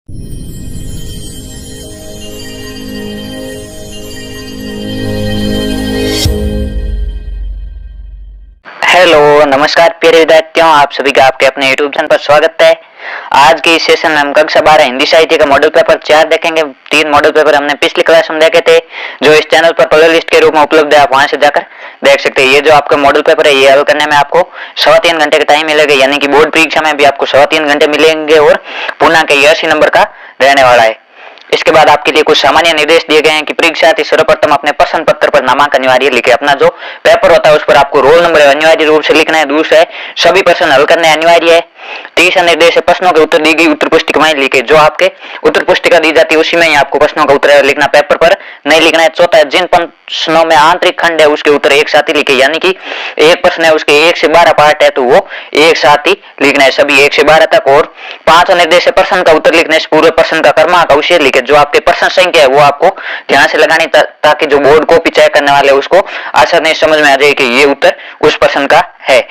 Hello, नमस्कार प्यारे विद्यार्थियों, आप सभी का आपके अपने यूट्यूब चैनल पर स्वागत है। आज के इस सेशन में हम कक्षा 12 हिंदी साहित्य का मॉडल पेपर 4 देखेंगे। 3 मॉडल पेपर हमने पिछली क्लास में देखे थे, जो इस चैनल पर प्ले लिस्ट के रूप में उपलब्ध है, आप वहां से जाकर देख सकते हैं। ये जो आपका मॉडल पेपर है, ये हल करने में आपको 3.25 घंटे का टाइम मिलेगा, यानी कि बोर्ड परीक्षा में भी आपको 3.25 घंटे मिलेंगे और पूर्णांक 80 नंबर का रहने वाला है। इसके बाद आपके लिए कुछ सामान्य निर्देश दिए गए हैं कि परीक्षार्थी सर्वप्रथम अपने प्रश्न पत्र पर नामांकन अनिवार्य लिखे। अपना जो पेपर होता है उस पर आपको रोल नंबर अनिवार्य रूप से लिखना है। दूसरा है, सभी प्रश्न हल करने अनिवार्य है। तीसरा निर्देश है, प्रश्नों के उत्तर दी गई उत्तर पुस्तिका में लिखे। जो आपके उत्तर पुस्तिका दी जाती है उसी में ही आपको प्रश्नों का उत्तर लिखना, पेपर पर नहीं लिखना है। चौथा है, जिन प्रश्नों में आंतरिक खंड है उसके उत्तर एक साथ ही लिखे, यानी कि एक प्रश्न है उसके 1 से 12 पार्ट है तो वो एक साथ ही लिखना है, सभी 1 से 12 तक। और 5वां निर्देश है, प्रश्न का उत्तर लिखने से पूरे प्रश्न का क्रमांक अवश्य लिखे। जो आपके प्रश्न संख्या है वो आपको ध्यान से लगानी, ताकि जो बोर्ड कॉपी चेक करने वाले उसको आसानी से समझ में आ जाए कि ये उत्तर उस प्रश्न का है।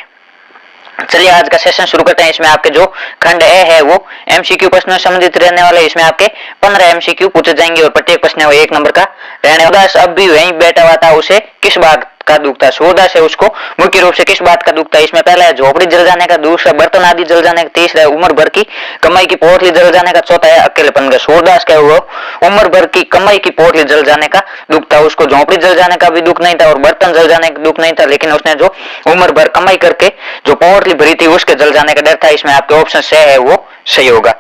चलिए आज का सेशन शुरू करते हैं। इसमें आपके जो खंड ए है वो एमसीक्यू प्रश्नों से संबंधित रहने वाले। इसमें आपके 15 एमसीक्यू पूछे जाएंगे और प्रत्येक प्रश्न है वो 1 नंबर का रहने वाला। अब भी वहीं बैठा हुआ था, उसे किस बात का दुख था? सूरदास है, उसको मुख्य रूप से किस बात का दुख था? इसमें पहला है झोपड़ी जल जाने का, दूसरा बर्तन आदि जल जाने का, तीसरा है उम्र भर की कमाई की पोटली जल जाने का, चौथा है अकेलेपन का। सूरदास का वो उम्र भर की कमाई की पोटली जल जाने का दुख था। उसको झोपड़ी जल जाने का भी दुख नहीं था और बर्तन जल जाने का दुख नहीं था, लेकिन उसने जो उम्र भर कमाई करके जो पोटली भरी थी उसके जल जाने का डर था। इसमें आपके ऑप्शन से है वो सही होगा।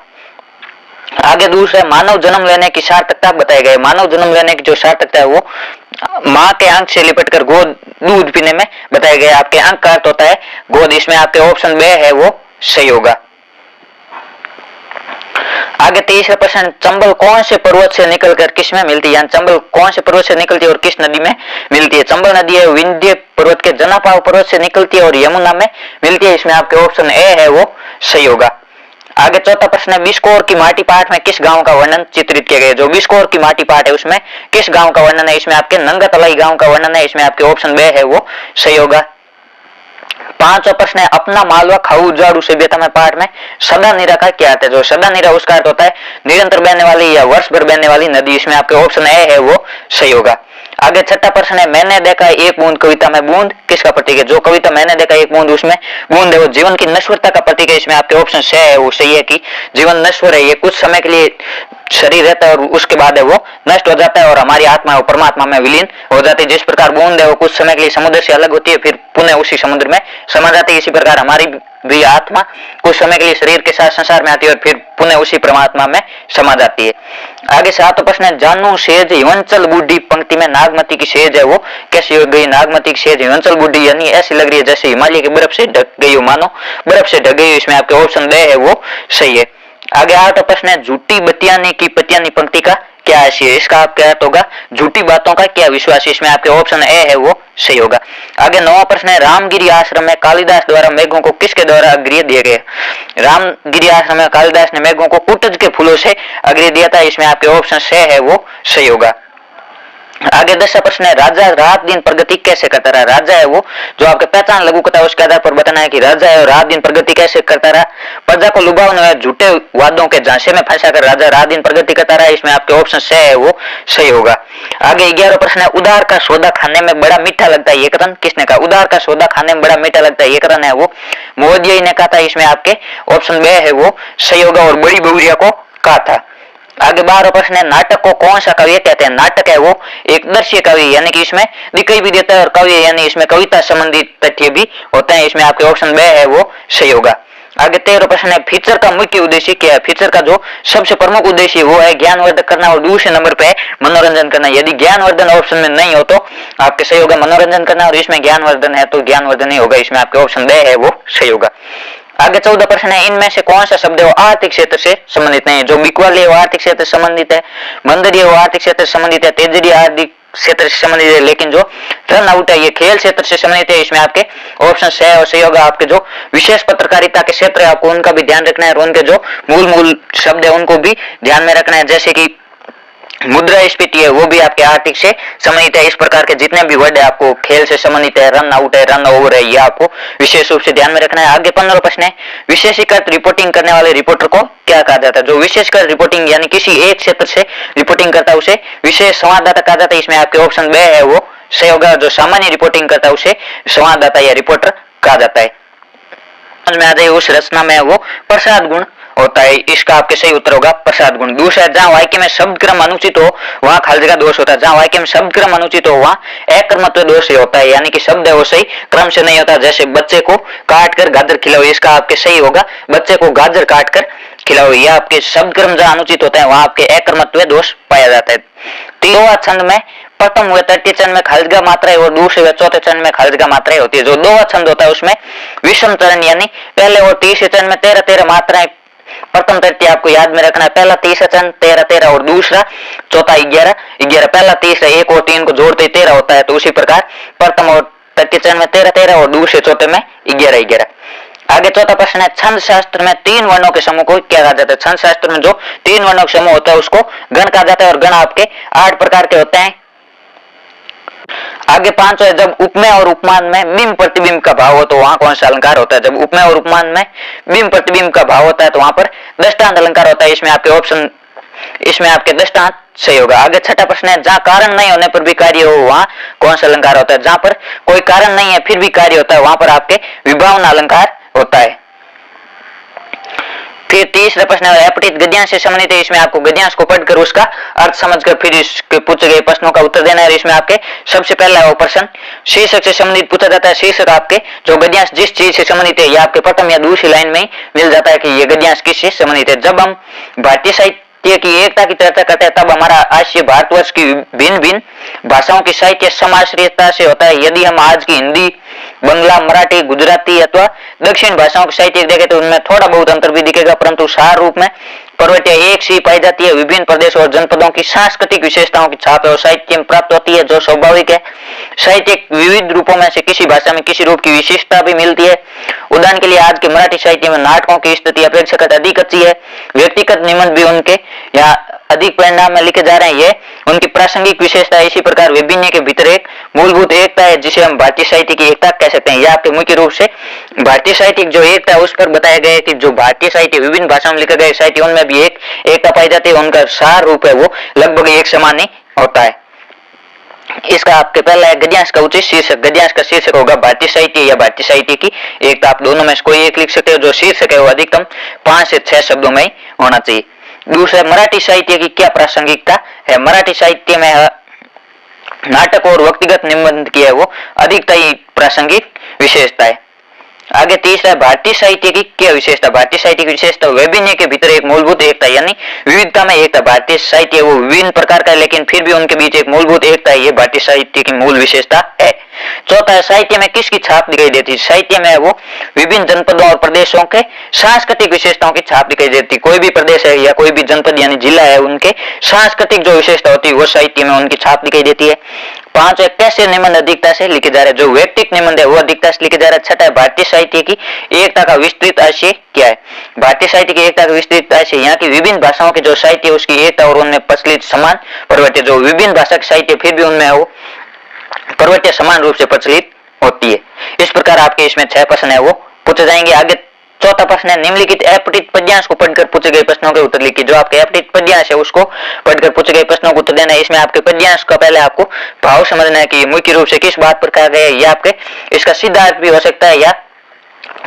आगे दूसरा, मानव जन्म लेने की सार्थकता बताई गई। मानव जन्म लेने की जो सार्थकता है वो माँ के अंक से लिपटकर गोद दूध पीने में बताया गया। आपके अंक का अर्थ होता है गोद। इसमें आपके ऑप्शन बे है वो सही होगा। आगे तीसरा प्रश्न, चंबल कौन से पर्वत से निकलकर किस में मिलती है? यानी चंबल कौन से पर्वत से निकलती है और किस नदी में मिलती है? चंबल नदी है विंध्य पर्वत के जनापाव पर्वत से निकलती है और यमुना में मिलती है। इसमें आपके ऑप्शन ए है वो सही होगा। आगे चौथा प्रश्न है, बिस्कोर की माटी पाठ में किस गांव का वर्णन चित्रित किया गया? जो बिस्कोर की माटी पाठ है उसमें किस गांव का वर्णन है? इसमें आपके नंगतलाई गांव का वर्णन है। इसमें आपके ऑप्शन बे है वो सही होगा। 5वां प्रश्न है, अपना मालवा खाऊ उजाड़ू सभ्यता में पाठ में सदा नीरा का क्या अर्थ है? जो सदा नीरा उसका अर्थ होता है निरंतर बहने वाली या वर्ष भर बहने वाली नदी। इसमें आपके ऑप्शन ए है वो सही होगा। आगे छठा प्रश्न है, मैंने देखा एक बूंद कविता में बूंद किसका प्रतीक है? जो कविता मैंने देखा एक बूंद उसमें बूंद है वो जीवन की नश्वरता का प्रतीक है। इसमें आपके ऑप्शन से है वो सही है कि जीवन नश्वर है, ये कुछ समय के लिए शरीर रहता है और उसके बाद है वो नष्ट हो जाता है और हमारी आत्मा है वो परमात्मा में विलीन हो जाती है। जिस प्रकार बूंद है वो कुछ समय के लिए समुद्र से अलग होती है फिर पुनः उसी समुद्र में समा जाती है, इसी प्रकार हमारी भी आत्मा कुछ समय के लिए शरीर के साथ संसार में आती है और फिर पुनः उसी परमात्मा में समा जाती है। आगे 7वां प्रश्न है, जानू सेज हिमाचल बूढ़ी पंक्ति में नागमती की सेज है वो कैसी हो गई? नागमती की सेज हिमाचल बूढ़ी यानी ऐसी लग रही है जैसे हिमालय की बर्फ से ढक गई हो, मानो बर्फ से ढक गई हो। इसमें आपके ऑप्शन बे है वो सही है। आगे 8वां प्रश्न है, झूठी बतियानी की पतियानी पंक्ति का क्या आशय है? इसका आप क्या होगा? झूठी बातों का क्या विश्वास है? इसमें आपके ऑप्शन ए है वो सही होगा। आगे 9वां प्रश्न है, रामगिरी आश्रम में कालिदास द्वारा मेघों को किसके द्वारा अग्रिय दिया गया? रामगिरी आश्रम में कालिदास ने मेघों को कुटज के फूलों से अग्रिय दिया था। इसमें आपके ऑप्शन से है वो सही होगा। आगे 10वां प्रश्न है, राजा रात दिन प्रगति कैसे करता रहा? राजा है वो जो आपके पहचान लघु कथा उसके आधार पर बताना है कि राजा है और रात दिन प्रगति कैसे करता रहा। प्रजा को लुभावने वाले झूठे वादों के झांसे में फंसाकर राजा रात दिन प्रगति करता रहा। इसमें आपके ऑप्शन से है वो सही होगा। आगे 11वां प्रश्न है, उधार का सौदा खाने में बड़ा मीठा लगता है, ये कथन किसने कहा? उधार का सौदा खाने में बड़ा मीठा लगता है, ये कथन है वो महोदय ने कहा था। इसमें आपके ऑप्शन बे है वो सही होगा और बड़ी बहुरिया को कहा था। आगे 12वां प्रश्न है, नाटक को कौन सा काव्य कहते हैं? नाटक है वो एक दृश्य काव्य, यानी कि इसमें दिखाई भी देता है और काव्य यानी इसमें कविता संबंधित तथ्य भी होते हैं। इसमें आपके ऑप्शन बे है वो सही होगा। आगे 13वां प्रश्न है, फीचर का मुख्य उद्देश्य क्या है? फीचर का जो सबसे प्रमुख उद्देश्य वो है ज्ञानवर्धक करना और दूसरे नंबर पे मनोरंजन करना। यदि ज्ञानवर्धन ऑप्शन में नहीं हो तो आपके सही होगा मनोरंजन करना, और इसमें ज्ञानवर्धन है तो ज्ञानवर्धन ही होगा। इसमें आपके ऑप्शन बे है वो सही होगा। आगे 14वां प्रश्न है, इनमें से कौन सा शब्द है वो आर्थिक क्षेत्र से संबंधित नहीं है? जो बिकवाली है वो आर्थिक क्षेत्र से संबंधित है, मंदरी है वो आर्थिक क्षेत्र से संबंधित है, तेजरी आर्थिक क्षेत्र से संबंधित है, लेकिन जो रन आउट है ये खेल क्षेत्र से संबंधित है। इसमें आपके ऑप्शन से है और सही होगा। आपके जो विशेष पत्रकारिता के क्षेत्र है आपको उनका भी ध्यान रखना है और उनके जो मूल शब्द है उनको भी ध्यान में रखना है, जैसे कि मुद्रास्फीति है वो भी आपके आर्थिक से संबंधित है। इस प्रकार के जितने भी वर्ड है आपको खेल से संबंधित है, रन आउट है, रन ओवर है, ये आपको विशेष रूप से ध्यान में रखना है। आगे 15 प्रश्न है, विशेषीकृत रिपोर्टिंग करने वाले रिपोर्टर को क्या कहा जाता है? जो विशेषकर रिपोर्टिंग यानी किसी एक क्षेत्र से रिपोर्टिंग करता है उसे विशेष संवाददाता कहा जाता है। इसमें आपके ऑप्शन 2 है वो सही होगा। जो सामान्य रिपोर्टिंग करता है उसे संवाददाता या रिपोर्टर कहा जाता है। समझ में आ जाए उस रचना में वो प्रसाद गुण होता है। इसका आपके सही उत्तर होगा प्रसाद गुण। दूसरा, जहां वाक्य में शब्द क्रम अनुचित हो वहां खाली जगह दोष होता है। जहां वाक्य में शब्द क्रम अनुचित हो वहां अकर्मत्व दोष होता है, यानी कि शब्द है वो सही क्रम से नहीं होता। जैसे बच्चे को काट कर गाजर खिलाओ, इसका आपके सही होगा बच्चे को गाजर काट कर खिलाओ। यह आपके शब्द क्रम जहां अनुचित होता है वहां आपके अकर्मत्व दोष पाया जाता है। तीसरा छंद में प्रथम व तृतीय छंद में खाली जगह मात्राएं और दूसरे व चौथे छंद में खाली जगह मात्राएं होती है। जो 2वां छंद होता है उसमें विषम चरण यानी पहले और तीसरे छंद में 13-13 मात्राएं, प्रथम तृतीय आपको याद में रखना है। पहला तीसरा छंद 13-13 और दूसरा चौथा 11-11। पहला तीसरा 1 और 3 को जोड़ते 13 होता है, तो उसी प्रकार प्रथम और तृतीय छंद में 13-13 और दूसरे चौथे में 11-11। आगे चौथा प्रश्न है, छंद शास्त्र में 3 वर्णों के समूह को क्या कहा जाता है? छंद शास्त्र में जो 3 वर्णों के समूह होता है उसको गण कहा जाता है और गण आपके 8 प्रकार के होते हैं। आगे 5 है, जब उपमेय और उपमान में बिंब प्रतिबिंब का भाव हो तो वहां कौन सा अलंकार होता है? जब उपमेय और उपमान में बिंब प्रतिबिंब का भाव होता है तो वहां पर दृष्टांत अलंकार होता है। इसमें आपके दृष्टांत सही होगा। आगे 6ठा प्रश्न है, जहां कारण नहीं होने पर भी कार्य हो वहां कौन सा अलंकार होता है? जहां पर कोई कारण नहीं है फिर भी कार्य होता है वहां पर आपके विभावना अलंकार होता है। फिर तीसरा प्रश्न है, अपठित गद्यांश से संबंधित है। इसमें आपको गद्यांश को पढ़कर उसका अर्थ समझकर फिर इसके पूछे गए प्रश्नों का उत्तर देना है। इसमें आपके सबसे पहला वो प्रश्न शीर्षक से संबंधित पूछा जाता है। शीर्षक आपके जो गद्यांश जिस चीज से संबंधित है, यह आपके प्रथम या दूसरी लाइन में ही मिल जाता है कि ये गद्यांश किससे संबंधित है। जब हम भारतीय साहित्य की एकता की चर्चा करते हैं तब हमारा आशय भारतवर्ष की भिन्न भिन्न भाषाओं की साहित्य समाश्रयता से होता है। यदि हम आज की हिंदी, बंगला, मराठी, गुजराती अथवा दक्षिण भाषाओं के साहित्य देखें तो उनमें थोड़ा बहुत अंतर भी दिखेगा, परंतु सार रूप में प्रवृत्ति एक सी पाई जाती है। विभिन्न प्रदेशों और जनपदों की सांस्कृतिक विशेषताओं की छाप और साहित्य में प्राप्त होती है जो स्वाभाविक है। साहित्य विविध रूपों में से किसी भाषा में किसी रूप की विशिष्टता भी मिलती है। उदाहरण के लिए आज के मराठी साहित्य में नाटकों की स्थिति अपेक्षाकृत अधिक अच्छी है। व्यक्तिगत निबंध भी उनके यहाँ अधिक परिणाम में लिखे जा रहे हैं, ये उनकी प्रासंगिक विशेषता है। इसी प्रकार विभिन्न के भीतर एक मूलभूत एकता है जिसे हम भारतीय साहित्य की एकता कह सकते हैं। यह आपके मुख्य रूप से भारतीय साहित्य जो एकता है उस पर बताया गया है कि जो भारतीय साहित्य विभिन्न भाषाओं में लिखे गए साहित्य उनमें भी एक एकता पाई जाती है। उनका सार रूप है वो लगभग एक समान ही होता है। इसका आपके पहला है गद्यांश का उचित शीर्षक। गद्यांश का शीर्षक होगा भारतीय साहित्य या भारतीय साहित्य की एकता। आप दोनों में से कोई एक लिख सकते हो। जो शीर्षक है वो अधिकतम 5 से 6 शब्दों में ही होना चाहिए। दूसरा, मराठी साहित्य की क्या प्रासंगिकता है? मराठी साहित्य में नाटक और व्यक्तिगत निबंध की है वो अधिकता ही प्रासंगिक विशेषता है। आगे तीसरा, भारतीय साहित्य की क्या विशेषता? भारतीय साहित्य की विशेषता विभिन्न के भीतर एक मूलभूत एकता यानी विविधता में एकता। भारतीय साहित्य वो विभिन्न प्रकार का है लेकिन फिर भी उनके बीच एक मूलभूत एकता है, ये भारतीय साहित्य की मूल विशेषता है। चौथा है, साहित्य में किसकी छाप दिखाई देती है? साहित्य में वो विभिन्न जनपदों और प्रदेशों के सांस्कृतिक विशेषताओं की छाप दिखाई देती है। कोई भी प्रदेश है या कोई भी जनपद यानी जिला है उनके सांस्कृतिक जो विशेषता होती है वो साहित्य में उनकी छाप दिखाई देती है। 5 है, कैसे निबंध अधिकता से लिखे जा रहे हैं? जो व्यक्तिक निबंध है वो अधिकता से लिखे जा रहा है। 6 है, भारतीय साहित्य की एकता का विस्तृत आशय क्या है? भारतीय साहित्य की एकता का विस्तृत आशय यहाँ की विभिन्न भाषाओं के जो साहित्य उसकी एकता और उनमें प्रचलित समान प्रवृत्ति। जो विभिन्न भाषा के साहित्य फिर भी उनमें वो प्रवृत्ति समान रूप से प्रचलित होती है। इस प्रकार आपके इसमें 6 प्रश्न है वो पूछे जाएंगे। आगे चौथा प्रश्न है, निम्नलिखित अपठित पद्यांश को पढ़कर पूछे गए प्रश्नों के उत्तर लिखिए। जो आपके अपठित पद्यांश है उसको पढ़कर पूछे गए प्रश्नों को उत्तर देना है। इसमें आपके पद्यांश का पहले आपको भाव समझना है कि मुख्य रूप से किस बात पर कहा गया है। या आपके इसका सीधा अर्थ भी हो सकता है या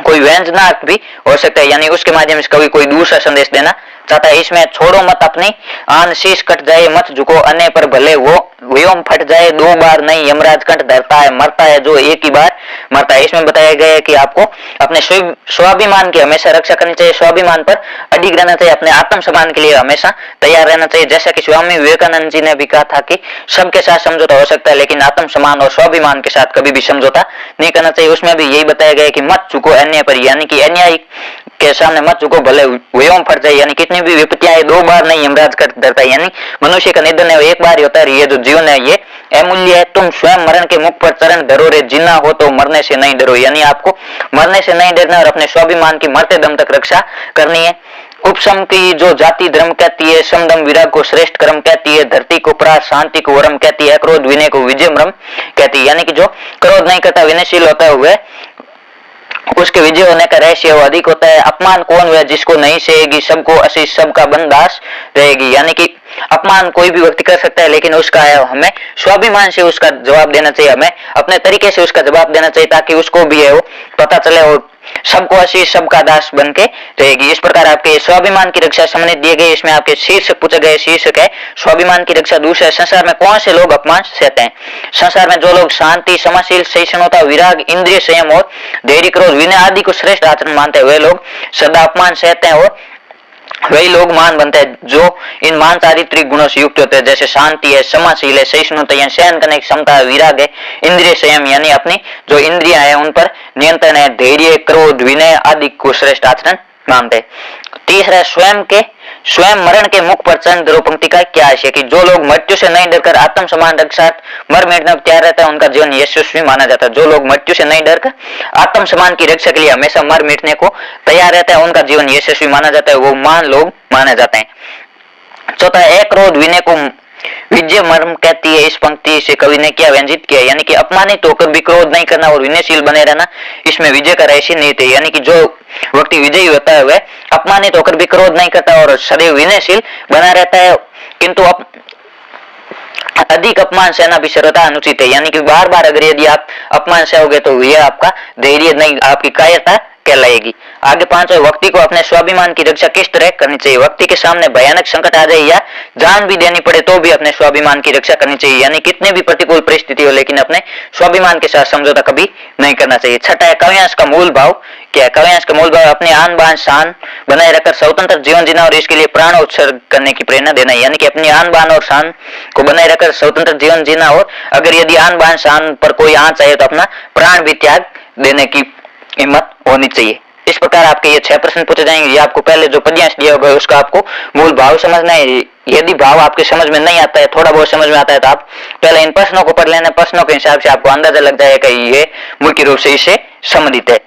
कोई व्यंजनार्थ भी हो सकता है, यानी उसके माध्यम से कभी कोई दूसरा संदेश देना चाहता है। इसमें छोड़ो मत अपनी आन शीश कट जाए मत झुको अने पर भले वो व्योम फट जाए 2 बार नहीं यमराज कंठ धरता है मरता है जो एक ही बार मरता है। इसमें बताया गया है कि आपको अपने स्वाभिमान की हमेशा रक्षा करनी चाहिए, स्वाभिमान पर अडिग रहना चाहिए, अपने आत्म सम्मान के लिए हमेशा तैयार रहना चाहिए। जैसा कि स्वामी विवेकानंद जी ने भी कहा था कि सबके साथ समझौता हो सकता है लेकिन आत्म सम्मान और स्वाभिमान के साथ कभी भी समझौता नहीं करना चाहिए। उसमें भी यही बताया गया है कि मत झुको अन्याय पर, यानी कि अन्याय के सामने मत झुको भले व्योम फट जाए, यानी कितनी भी विपत्तियां आए 2 बार नहीं यमराज कर डरता है। यानी मनुष्य का निधन है एक बार ही होता है। ये जो जीवन है ये अमूल्य है। तुम स्वयं मरण के मुख पर चरण धरो रे, जीना हो तो मरने से नहीं डरो, यानी आपको मरने से नहीं डरना और अपने स्वाभिमान की मरते दम तक रक्षा करनी है। उपशम की जो जाति धर्म कहती है, समदम विराग को श्रेष्ठ कर्म कहती है, धरती को प्राण शांति को वरम कहती है, क्रोध विनय को विजय मरम कहती है। यानी कि जो क्रोध नहीं करता, विनयशील होता है, वह उसके विजय होने का रहस्य वो अधिक होता है। अपमान कौन हुआ जिसको नहीं सहेगी, सबको आशीष सबका बंदास रहेगी। यानी कि अपमान कोई भी व्यक्ति कर सकता है, लेकिन उसका है हमें स्वाभिमान से उसका जवाब देना चाहिए, हमें अपने तरीके से उसका जवाब देना चाहिए, ताकि उसको भी है वो पता चले और सबको आशीष सबका दास बन के रहेगी। इस प्रकार आपके स्वाभिमान की रक्षा सम्मानित दिए गए। इसमें आपके शीर्षक पूछे गए, शीर्षक है स्वाभिमान की रक्षा। दूसरा, संसार में कौन से लोग अपमान सहते हैं? संसार में जो लोग शांति, समाशील, सहिष्णुता, विराग, इंद्रिय संयम और धैर्य, क्रोध, विनय आदि को श्रेष्ठ आचरण मानते हैं, वे लोग सदा अपमान सहते हैं और वही लोग मान बनते हैं जो इन मान चारित्रिक गुणों से युक्त होते हैं, जैसे शांति है, समाशील है, सहिष्णुता है, सहन करने की क्षमता है, विराग है, इंद्रिय संयम यानी अपनी जो इंद्रियां है उन पर नियंत्रण है, धैर्य, क्रोध, विनय आदि को श्रेष्ठ आचरण मानते हैं। तीसरा, स्वयं मरण के मुख पर चंद दो पंक्ति का क्या है कि जो लोग मृत्यु से नहीं डरकर आत्म सम्मान रक्षा मर मिटने को तैयार रहता है, उनका जीवन यशस्वी माना जाता है। जो लोग मृत्यु से नहीं डरकर आत्म सम्मान की रक्षा के लिए हमेशा मर मिटने को तैयार रहता है, उनका जीवन यशस्वी माना जाता है, वो मान लोग माने जाते हैं। चौथा, एक क्रोध विनय को विजय मर्म कहती है। इस पंक्ति से कवि ने क्या व्यंजित किया, यानी कि अपमानित होकर भी क्रोध नहीं करना और विनयशील बने रहना, इसमें विजय का रहस्य निहित है। यानी कि जो व्यक्ति विजयी होता है वह अपमानित होकर भी क्रोध नहीं करता और सदैव विनयशील बना रहता है, किंतु अधिक अपमान सहना भी सर्वथा अनुचित है। यानी कि बार बार अगर यदि आप अपमान सहोगे तो यह आपका धैर्य नहीं, आपकी कायरता कहलाएगी। आगे पांचवा, व्यक्ति को अपने स्वाभिमान की रक्षा किस तरह करनी चाहिए? व्यक्ति के सामने भयानक संकट आ जाए या जान भी देनी पड़े तो भी अपने स्वाभिमान की रक्षा करनी चाहिए। यानी कितने भी प्रतिकूल परिस्थिति हो, लेकिन अपने स्वाभिमान के साथ समझौता कभी नहीं करना चाहिए। छठा है, काव्यांश का मूल भाव क्या है? काव्यांश का मूल भाव अपने आन बान शान बनाए रखकर स्वतंत्र जीवन जीना और इसके लिए प्राण उत्सर्ग करने की प्रेरणा देना। यानी कि अपनी आन बान और शान को बनाए रखकर स्वतंत्र जीवन जीना, और अगर यदि आन बान शान पर कोई आंच आए तो अपना प्राण भी त्याग देने की हिम्मत होनी चाहिए। इस प्रकार आपके ये 6 प्रश्न पूछे जाएंगे। ये आपको पहले जो पद्यांश दिया होगा उसका आपको मूल भाव समझना है। यदि भाव आपके समझ में नहीं आता है, थोड़ा बहुत समझ में आता है, तो आप पहले इन प्रश्नों को पढ़ लेना। प्रश्नों के हिसाब से आपको अंदाजा लग जाएगा कि ये मुख्य रूप से इससे संबंधित है।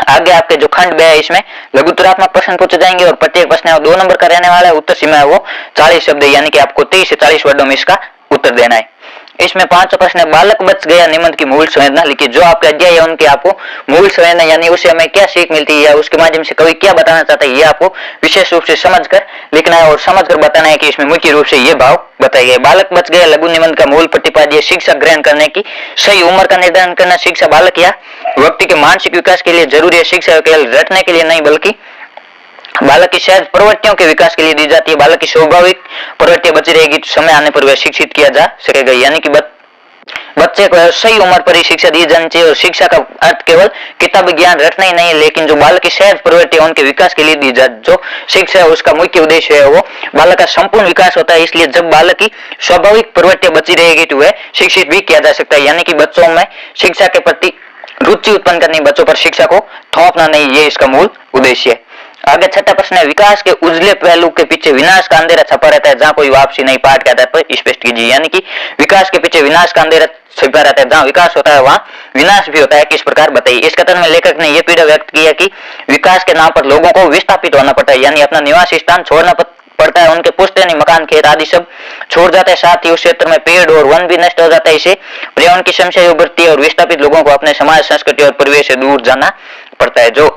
आगे आपके जो खंड 2 है इसमें लघुत्तरात्मक प्रश्न पूछे जाएंगे और प्रत्येक प्रश्न 2 नंबर का रहने वाला है। उत्तर सीमा है वो 40 शब्द है, यानी कि आपको 30 से 40 वर्डों में इसका उत्तर देना है। इसमें 5 प्रश्न है, बालक बच गया निबंध की मूल संवेदना लिखिए। जो आपके अध्याय है उनके आपको मूल संवेदना यानी उससे हमें क्या सीख मिलती है या उसके माध्यम से कवि क्या बताना चाहता है, ये आपको विशेष रूप से समझकर लिखना है और समझकर बताना है कि इसमें मुख्य रूप से ये भाव बताए गए। बालक बच गया लघु निबंध का मूल प्रतिपाद्य शिक्षा ग्रहण करने की सही उम्र का निर्धारण करना। शिक्षा बालक या व्यक्ति के मानसिक विकास के लिए जरूरी है। शिक्षा केवल रटने के लिए नहीं बल्कि बालक की सहज प्रवृत्तियों के विकास के लिए दी जाती है। बालक की स्वाभाविक प्रवृत्तियां बची रहेगी तो समय आने पर वह शिक्षित किया जा सकेगा। यानी कि बच्चे को सही उम्र पर ही शिक्षा दी जानी चाहिए और शिक्षा का अर्थ केवल किताबी ज्ञान रटना ही नहीं है, लेकिन जो बालक की सहज प्रवृत्ति उनके विकास के लिए दी जाए। जो शिक्षा है उसका मुख्य उद्देश्य है वो बालक का संपूर्ण विकास होता है। इसलिए जब बालक की स्वाभाविक प्रवृत्ति बची रहेगी तो वह शिक्षित भी किया जा सकता है। यानी कि बच्चों में शिक्षा के प्रति रुचि उत्पन्न करनी, बच्चों पर शिक्षा को थोपना नहीं, ये इसका मूल उद्देश्य है। आगे 6 प्रश्न है, विकास के उजले पहलू के पीछे विनाश का अंधेरा छपा रहता है जहां कोई वापसी नहीं। पाठ के आधार पर स्पष्ट कीजिए। यानी कि विकास के पीछे विनाश का अंधेरा छिपा रहता है, जहां विकास होता है वहां विनाश भी होता है, किस प्रकार बताइए। इस कथन में लेखक ने यह पीड़ा व्यक्त की है कि विकास के नाम पर लोगों को विस्थापित होना पड़ता है, यानी अपना निवास स्थान छोड़ना पड़ता है। उनके पुश्तैनी मकान खेत आदि सब छोड़ जाते हैं, साथ ही उस क्षेत्र में पेड़ और वन भी नष्ट हो जाता है। इसे पर्यावरण की समस्या उभरती है और विस्थापित लोगों को अपने समाज, संस्कृति और परिवेश से दूर जाना पड़ता है। जो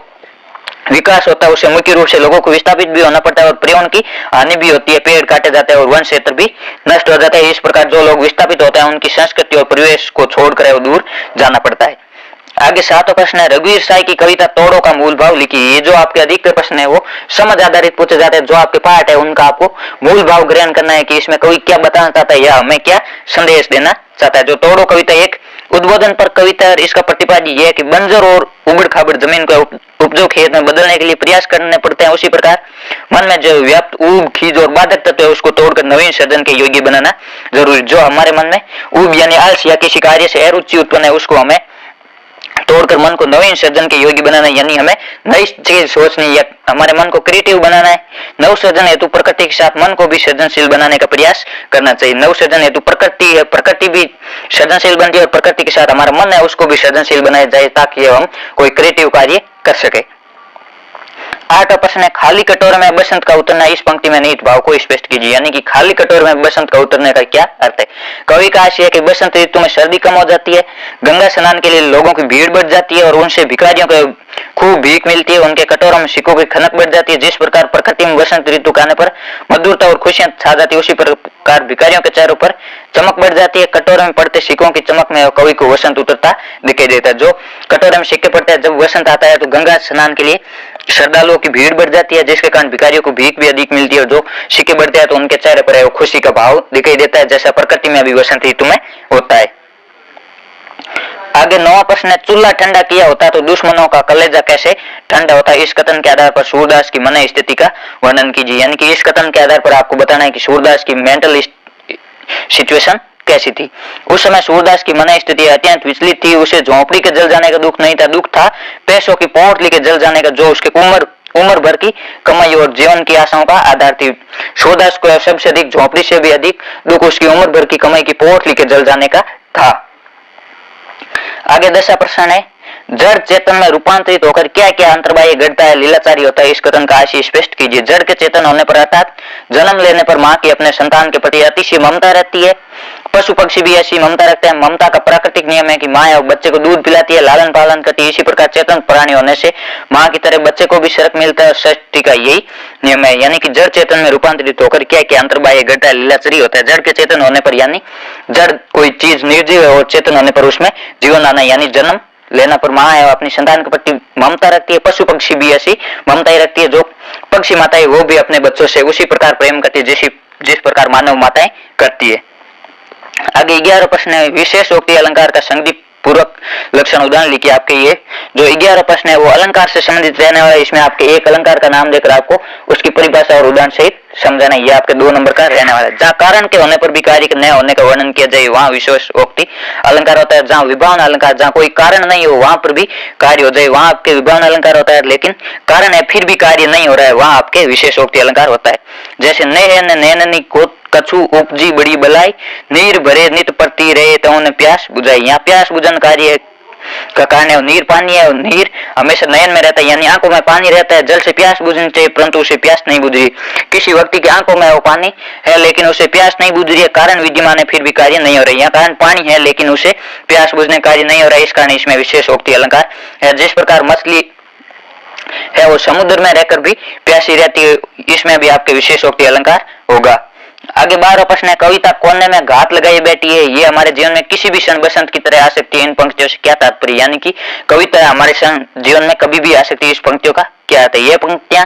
विकास होता है उसे मुख्य रूप से लोगों को विस्थापित भी होना पड़ता है और पर्यावरण की हानि भी होती है, पेड़ काटे जाते हैं और वन क्षेत्र भी नष्ट हो जाता है। इस प्रकार जो लोग विस्थापित होते हैं उनकी संस्कृति और परिवेश को छोड़कर दूर जाना पड़ता है। आगे 7वां प्रश्न है, रघुवीर साई की कविता तोड़ो का मूल भाव लिखिए। ये जो आपके अधिकतर प्रश्न है वो समझ आधारित पूछे जाते हैं। जो आपके पाठ है उनका आपको मूल भाव ग्रहण करना है कि इसमें कवि क्या बताना चाहता है या हमें क्या संदेश देना चाहता है। जो तोड़ो कविता एक उद्बोधन पर कविता है, इसका प्रतिपाद्य यह है कि बंजर और उबड़ खाबड़ जमीन को उपजाऊ खेत में बदलने के लिए प्रयास करने पड़ते हैं। उसी प्रकार मन में जो व्याप्त ऊब, खीज और बाधक तत्व है उसको तोड़कर नवीन सृजन के योग्य बनाना जरूरी। जो हमारे मन में ऊब यानी आलस या किसी कार्य से अरुचि उत्पन्न है उसको हमें तोड़कर मन को नवीन सृजन के योग्य बनाना, यानी हमें नई चीज सोचनी या हमारे मन को क्रिएटिव बनाना है। नव सृजन हेतु प्रकृति के साथ मन को भी सृजनशील बनाने का प्रयास करना चाहिए। नव सृजन हेतु प्रकृति है, प्रकृति भी सृजनशील बनती है और प्रकृति के साथ हमारा मन है उसको भी सृजनशील बनाया जाए ताकि हम कोई क्रिएटिव कार्य कर सके। 8वां प्रश्न है, खाली कटोरे में बसंत का उतरना इस पंक्ति में निहित भाव को स्पष्ट कीजिए। यानी कि खाली कटोरे में बसंत का उतरने का क्या अर्थ है। कवि का आशय है कि बसंत ऋतु में सर्दी कम हो जाती है, गंगा स्नान के लिए लोगों की भीड़ बढ़ जाती है और उनसे भिखारियों को खूब भीख मिलती है, उनके कटोरों में सिक्कों की खनक बढ़ जाती है। जिस प्रकार प्रकृति में बसंत ऋतु का आने पर मधुरता और खुशियां छा जाती है, उसी प्रकार भिखारियों के चेहरों पर चमक बढ़ जाती है। कटोरे में पड़ते सिक्कों की चमक में कवि को वसंत उतरता दिखाई देता है। जो कटोरे में सिक्के पड़ते हैं, जब वसंत आता है तो गंगा स्नान के लिए श्रद्धालुओं की भीड़ बढ़ जाती है, जिसके कारण भिखारियों को भीख भी अधिक मिलती है। और जो सिक्के बढ़ते हैं तो उनके चेहरे पर खुशी का भाव दिखाई देता है, जैसा प्रकृति में अभी वसंत ऋतु में होता है। आगे 9वां प्रश्न है, चूल्हा ठंडा किया होता है तो दुश्मनों का कलेजा कैसे ठंडा होता है। इस कथन के आधार पर सूरदास की मन स्थिति का वर्णन कीजिए। यानी कि इस कथन के आधार पर आपको बताना है कि सूरदास की मेंटल सिचुएशन कैसी थी। उस समय सूरदास की मन स्थिति अत्यंत विचलित थी। उसे झोंपड़ी के जल जाने का दुख नहीं था, दुख था पैसों की पोटली के जल जाने का, जो उसके उम्र भर की कमाई और जीवन की आशाओं का आधार थी। सूरदास को सबसे अधिक झोंपड़ी से भी अधिक दुख उसकी उम्र भर की कमाई की पोटली के जल जाने का था। आगे 10वां प्रश्न है, जड़ चेतन में रूपांतरित होकर क्या क्या अंतर्बाह्य घटता है, लीलाचारी होता है। इस कथन का आशय स्पष्ट कीजिए। जड़ के चेतन होने पर अर्थात जन्म लेने पर मां की अपने संतान के प्रति अतिशय ममता रहती है। पशु पक्षी भी ऐसी ममता रखते हैं। ममता का प्राकृतिक नियम है कि मां बच्चे को दूध पिलाती है, लालन पालन करती है। इसी प्रकार चेतन प्राणी होने से मां की तरह बच्चे को भी शरक मिलता है। सृष्टि का यही नियम है। यानी कि जड़ चेतन में रूपांतरित होकर क्या क्या अंतर्बाह्य घटता है, लीलाचारी होता है। जड़ के चेतन होने पर यानी जड़ कोई चीज निर्जीव है और चेतन होने पर उसमें जीवन आना, यानी जन्म लेना पर मां है अपनी संतान के प्रति ममता रखती है। पशु पक्षी भी ऐसी ममता ही रखती है। जो पक्षी माताएं वो भी अपने बच्चों से उसी प्रकार प्रेम करती है जिस प्रकार मानव माताएं करती है। आगे 11वां प्रश्न है, विशेषोक्ति अलंकार का संधि पूर्वक लक्षण उदाहरण लिखिए। आपके ये जो 11वां प्रश्न है वो अलंकार से संबंधित रहने वाला है। इसमें आपके एक अलंकार का नाम देकर आपको उसकी परिभाषा और उदाहरण सहित समझाना, ये आपके 2 नंबर का रहने वाला है। जहाँ कारण के होने पर भी कार्य के न होने का वर्णन किया जाए वहाँ विशेषोक्ति अलंकार होता है। जहाँ विभावन अलंकार, जहाँ कोई कारण नहीं हो वहां पर भी कार्य हो जाए वहां आपके विभावन अलंकार होता है। लेकिन कारण है फिर भी कार्य नहीं हो रहा है वहां आपके विशेषोक्ति अलंकार होता है। जैसे नैनी को कछु उपजी बड़ी बलाई, नीर भरे नित पड़ती रहे तो उन्हें प्यास बुझाई। यहाँ प्यास बुझन कार्य का कारण है नीर पानी है। नीर हमेशा नयन में रहता है, यानी आंखों में पानी रहता है। जल से प्यास बुझनी चाहिए परंतु उसे प्यास नहीं बुझ रही। किसी व्यक्ति की आंखों में वो पानी है लेकिन उसे प्यास नहीं बुझ रही है, कारण विद्यमान है फिर भी कार्य नहीं हो रहा है। यहाँ कारण पानी है लेकिन उसे प्यास बुझने कार्य नहीं हो रहा है, इस कारण इसमें विशेषोक्ति अलंकार है। जिस प्रकार मछली है वो समुद्र में रहकर भी प्यासी रहती है, इसमें भी आपके विशेषोक्ति अलंकार होगा। आगे 12वां प्रश्न है, कविता कोने में घात लगाई बैठी है, ये हमारे जीवन में किसी भी क्षण बसंत की तरह आ सकती है। इन पंक्तियों से क्या तात्पर्य, यानी कि कविता हमारे जीवन में कभी भी आ सकती है। इस पंक्तियों का क्या अर्थ है। ये पंक्तियां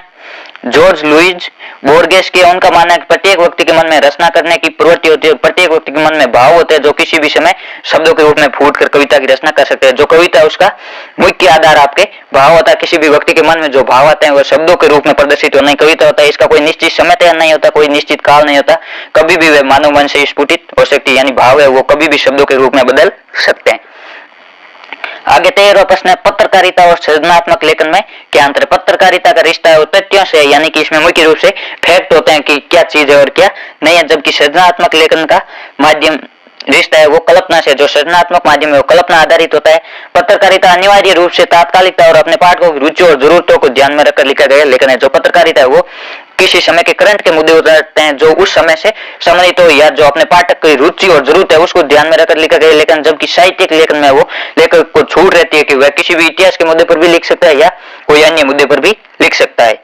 जॉर्ज लुइज बोर्गेस के, उनका मानना है कि प्रत्येक व्यक्ति के मन में रचना करने की प्रवृत्ति होती है। प्रत्येक व्यक्ति के मन में भाव होते हैं जो किसी भी समय शब्दों के रूप में फूट कर कविता की रचना कर सकते हैं। जो कविता है उसका मुख्य आधार आपके भाव होता है। किसी भी व्यक्ति के मन में जो भाव आते हैं वो शब्दों के रूप में प्रदर्शित होना कविता होता है। इसका कोई निश्चित समय तय नहीं होता, कोई निश्चित काल नहीं होता, कभी भी वे मानव मन से स्फुटित हो सकती है। यानी भाव है वो कभी भी शब्दों के रूप में बदल सकते हैं। आगे 13वां प्रश्न है, पत्रकारिता और सृजनात्मक लेखन में क्या अंतर है। पत्रकारिता का रिश्ता है वो तथ्यों से, यानी कि इसमें मुख्य रूप से फैक्ट होते हैं कि क्या चीज है और क्या नहीं है। जबकि सृजनात्मक लेखन का माध्यम रिश्ता है वो कल्पना से, जो सृजनात्मक माध्यम है वो कल्पना आधारित होता है। पत्रकारिता अनिवार्य रूप से तात्कालिकता और अपने पाठकों की रुचि और जरूरतों को ध्यान में रखकर लिखा गया लेखन है। जो पत्रकारिता है वो किसी समय के करंट के मुद्दे उतारते हैं जो उस समय से संबंधित हो या जो अपने पाठक की रुचि और जरूरत है उसको ध्यान में रखकर लिखा गया लेखन। जबकि साहित्यिक लेखन में वो लेखक को छूट रहती है कि वह किसी भी इतिहास के मुद्दे पर भी लिख सकता है या कोई अन्य मुद्दे पर भी लिख सकता है।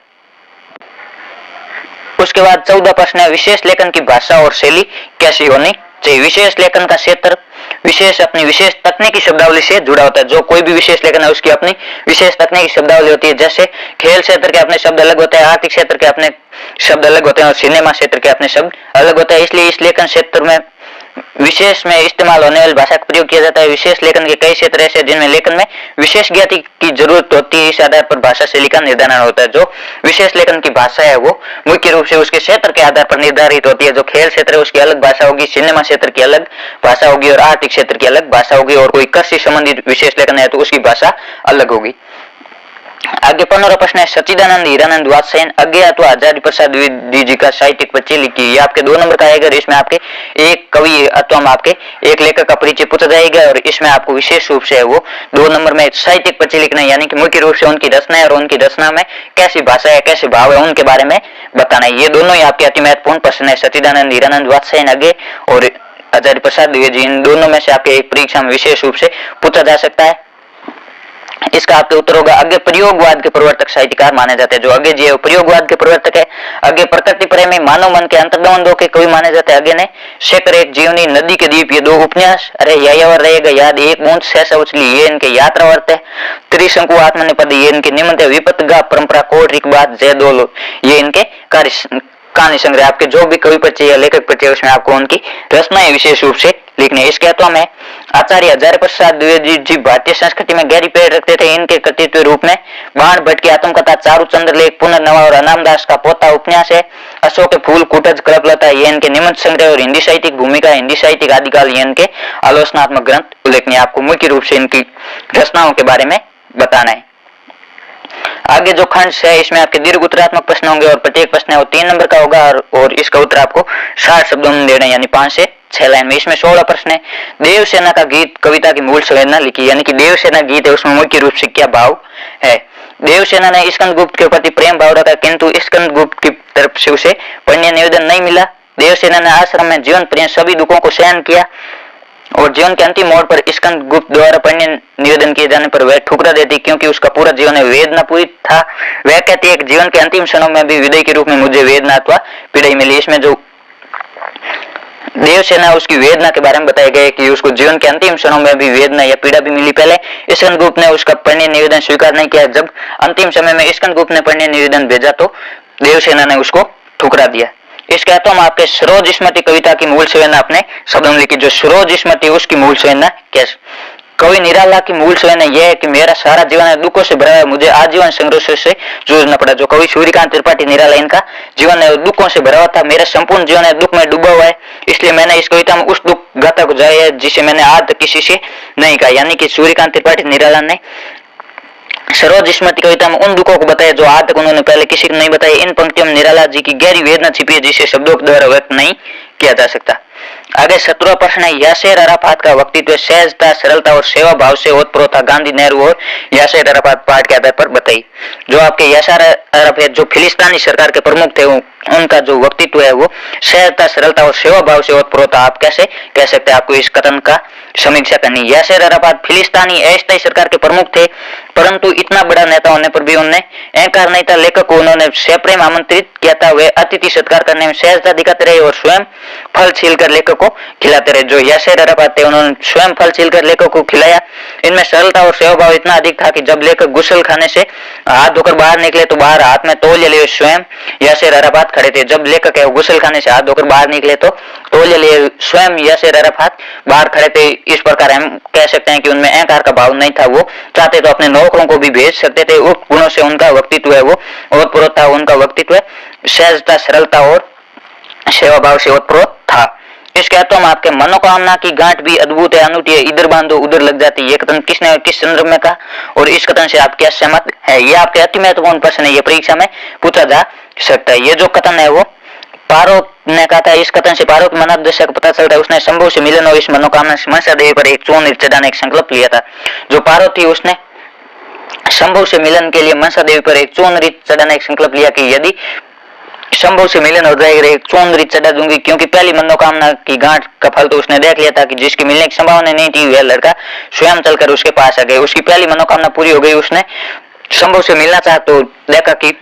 उसके बाद 14 प्रश्न है, विशेष लेखन की भाषा और शैली कैसी होनी चाहिए। विशेष लेखन का क्षेत्र विशेष अपनी विशेष तकनीकी शब्दावली से जुड़ा होता है। जो कोई भी विशेष लेखन है उसकी अपनी विशेष तकनीकी शब्दावली होती है। जैसे खेल क्षेत्र के अपने शब्द अलग होते हैं, आर्थिक क्षेत्र के अपने शब्द अलग होते हैं और सिनेमा क्षेत्र के अपने शब्द अलग होते हैं। इसलिए इस लेखन क्षेत्र में विशेष में इस्तेमाल होने वाली भाषा का प्रयोग किया जाता है। विशेष लेखन के कई क्षेत्र ऐसे जिनमें लेखन में विशेष ज्ञाति की जरूरत होती है। इस आधार पर भाषा शैली का निर्धारण होता है। जो विशेष लेखन की भाषा है वो मुख्य रूप से उसके क्षेत्र के आधार पर निर्धारित होती है। जो खेल क्षेत्र है उसकी अलग भाषा होगी, सिनेमा क्षेत्र की अलग भाषा होगी और आर्थिक क्षेत्र की अलग भाषा होगी। और कोई कृषि संबंधित विशेष लेखन है तो उसकी भाषा अलग होगी। आगे 15 प्रश्न है, सच्चिदानंद हीरानंद वात्स्ययन अज्ञे अथवा हजारी प्रसाद द्विवेदी जी का साहित्यिक परिचय लिखिए। ये आपके 2 नंबर का आएगा। इसमें आपके एक कवि अथवा आपके एक लेखक का परिचय पूछा जाएगा और इसमें आपको विशेष रूप से वो 2 नंबर में साहित्यिक परिचय लिखना है, यानी कि मुख्य रूप से उनकी रचना है और उनकी रचना में कैसी भाषा है, कैसे भाव है, उनके बारे में बताना है। ये दोनों ही आपके अति महत्वपूर्ण प्रश्न है। सच्चिदानंद हीरानंद वात्स्ययन अज्ञे और हजारी प्रसाद द्विवेदी, इन दोनों में से आपके एक परीक्षा में विशेष रूप से पूछा जा सकता है। इसका आपके उत्तर होगा, अज्ञे प्रयोगवाद के प्रवर्तक साहित्यकार माने जाते हैं। जो अज्ञे जी है वो प्रयोगवाद के प्रवर्तक है। अज्ञे प्रकृति प्रेमी मानव मन के अंतर्द्वंदों के कवि माने जाते हैं। अज्ञे ने शेखर एक जीवनी, नदी के द्वीप, ये 2 उपन्यास, अरे यायावर रहेगा याद, एक बूंद सहसा उछली, ये इनके यात्रा वर्त है। त्रिशंकु आत्मनिपद, ये इनके निमित्त है। विपतगा परंपरा कोट रिकबाद जयदोल, ये इनके कहानी संग्रह। आपके जो भी कवि परिचय या लेखक परिचय उसमें आपको उनकी रचनाएं विशेष रूप से लिखने। इसके अथवा में आचार्य हजारी प्रसाद द्विवेदी जी भारतीय संस्कृति में गहरी पैर रखते थे। इनके कृतित्व रूप में बाण भट्ट की आत्मकथा, चारुचंद्र लेख, पुनर्नवा और अनामदास का पोता उपन्यास है। अशोक के फूल, कुटज, कल्पलता, ये इनके निबंध संग्रह और हिंदी साहित्यिक भूमिका, हिंदी साहित्यिक आदिकाल, ये इनके आलोचनात्मक ग्रंथ उल्लेखनीय। आपको मुख्य रूप से इनकी रचनाओं के बारे में बताना है। आगे जो खंड है इसमें आपके दीर्घ उत्तरात्मक प्रश्न होंगे और प्रत्येक प्रश्न है वो 3 नंबर का होगा और इसका उत्तर आपको 60 शब्दों में देना है, यानी 5 से 6 लाइन में। इसमें 16 प्रश्न है। देवसेना का गीत कविता की मूल संवेदना लिखी, यानी कि देवसेना गीत है उसमें मुख्य रूप से क्या भाव है। देवसेना ने स्कंदगुप्त के प्रति प्रेम भाव रखा, किंतु स्कंदगुप्त की तरफ से उसे पढ़ने निवेदन नहीं मिला। देवसेना ने आश्रम में जीवन पर्यंत सभी दुखों को सहन किया और जीवन के अंतिम मोड़ पर स्कंदगुप्त द्वारा पढ़ने निवेदन किए जाने पर वह ठुकरा देती, क्योंकि उसका पूरा जीवन वेदनापूरित था। वह कहती है कि जीवन के अंतिम क्षणों में भी विदाई के रूप में मुझे वेदना अथवा पीड़ा मिली। इसमें जो देवसेना उसकी वेदना के बारे में बताया गया कि उसको जीवन के अंतिम क्षणों में भी वेदना या पीड़ा भी मिली। पहले स्कंदगुप्त ने उसका पढ़ने निवेदन स्वीकार नहीं किया। जब अंतिम समय में स्कंदगुप्त ने पढ़ने निवेदन भेजा तो देवसेना ने उसको ठुकरा दिया। इसके अलावा हम आपके सरोज स्मृति कविता की मूल संवेदना अपने शब्दों में लिखी। जो सरोज स्मृति उसकी मूल संवेदना कैसे, कवि निराला की मूल संवेदना यह है कि मेरा सारा जीवन दुखों से भरा है, मुझे आजीवन संघर्ष से जूझना पड़ा। जो कवि सूर्यकांत त्रिपाठी निराला, इनका जीवन है दुखों से भरा हुआ था। मेरा संपूर्ण जीवन है दुख में डूबा हुआ है, इसलिए मैंने इस कविता में उस दुख गाथा को जाया है जिसे मैंने आज तक किसी से नहीं कहा। यानी कि सूर्यकांत त्रिपाठी निराला ने सरोज स्मृति कविता में उन दुखों को बताया जो आज तक उन्होंने पहले किसी को नहीं बताया। इन पंक्तियों में निराला जी की गहरी वेदना छिपी है जिसे शब्दों के द्वारा व्यक्त नहीं किया जा सकता। आगे 17वां प्रश्न है, यासेर अराफात का वक्तव्य सहजता, सरलता और सेवा भाव से ओतप्रोत था। गांधी, नेहरू और यासेर अराफात पाठ के आधार पर बताई। जो आपके यासेर अराफात जो फिलिस्तीनी सरकार के प्रमुख थे उनका जो व्यक्तित्व है वो सहजता, सरलता और सेवा भाव से ओतप्रोत था। आप कैसे कह सकते हैं, आपको इस कथन का समीक्षा करनी। यासेर अराफात फिलिस्तीनी अस्थायी सरकार के प्रमुख थे, परंतु इतना बड़ा नेता होने पर भी उन्हें अहंकार नहीं था। लेखक को उन्होंने सप्रेम आमंत्रित किया था। वे अतिथि सत्कार करने में सहजता दिखाते रहे और स्वयं फल छीलकर लेखक को खिलाते रहे। जो यासेर अराफात थे उन्होंने स्वयं फल छीलकर लेखक को खिलाया। इनमें सरलता और सेवा भाव इतना अधिक था कि जब लेखक गुसल खाने से हाथ धोकर बाहर निकले तो बाहर हाथ में तौलिया लिए स्वयं यासेर अराफात खड़े थे। जब लेखक है गुसल खाने से हाथ धोकर बाहर निकले तो तौलिया लिए स्वयं यासेर अराफात बाहर खड़े थे। इस प्रकार हम कह सकते हैं कि उनमें अहंकार का भाव नहीं था। वो चाहते तो अपने नौकरों को भी भेज सकते थे। उस गुणों से उनका व्यक्तित्व है वो ओतप्रोत था। उनका व्यक्तित्व सहजता, सरलता और सेवा भाव से ओतप्रोत था। इसके अलावा आपके मनोकामना की गांठ भी अद्भुत है, अनूठी है, इधर बांधो उधर लग जाती है। ये कथन किसने और किस संदर्भ में कहा और इस कथन से आप क्या सहमत है? ये आपके अति महत्वपूर्ण प्रश्न है, ये परीक्षा में पूछा जा सकता है। ये जो कथन है वो पारो ने कहा था। इस कथन से पारो के मनोदशा का पता चलता है। उसने शंभु से मिलन और इस मनोकामना से मनसा देवी पर एक चूर्ण चढ़ाने एक संकल्प लिया था। जो पारो थी उसने शंभु से मिलन के लिए मनसा देवी पर एक चूर्ण चढ़ाने एक संकल्प लिया कि यदि शंभु से मिलन हो जाएगा एक चूर्ण चढ़ा दूंगी, क्योंकि पहली मनोकामना की गांठ का फल तो उसने देख लिया था कि जिसकी मिलने की संभावना नहीं थी वह लड़का स्वयं चलकर उसके पास आ गया। उसकी पहली मनोकामना पूरी हो गई। उसने शंभु से मिलना चाहा तो देखा कि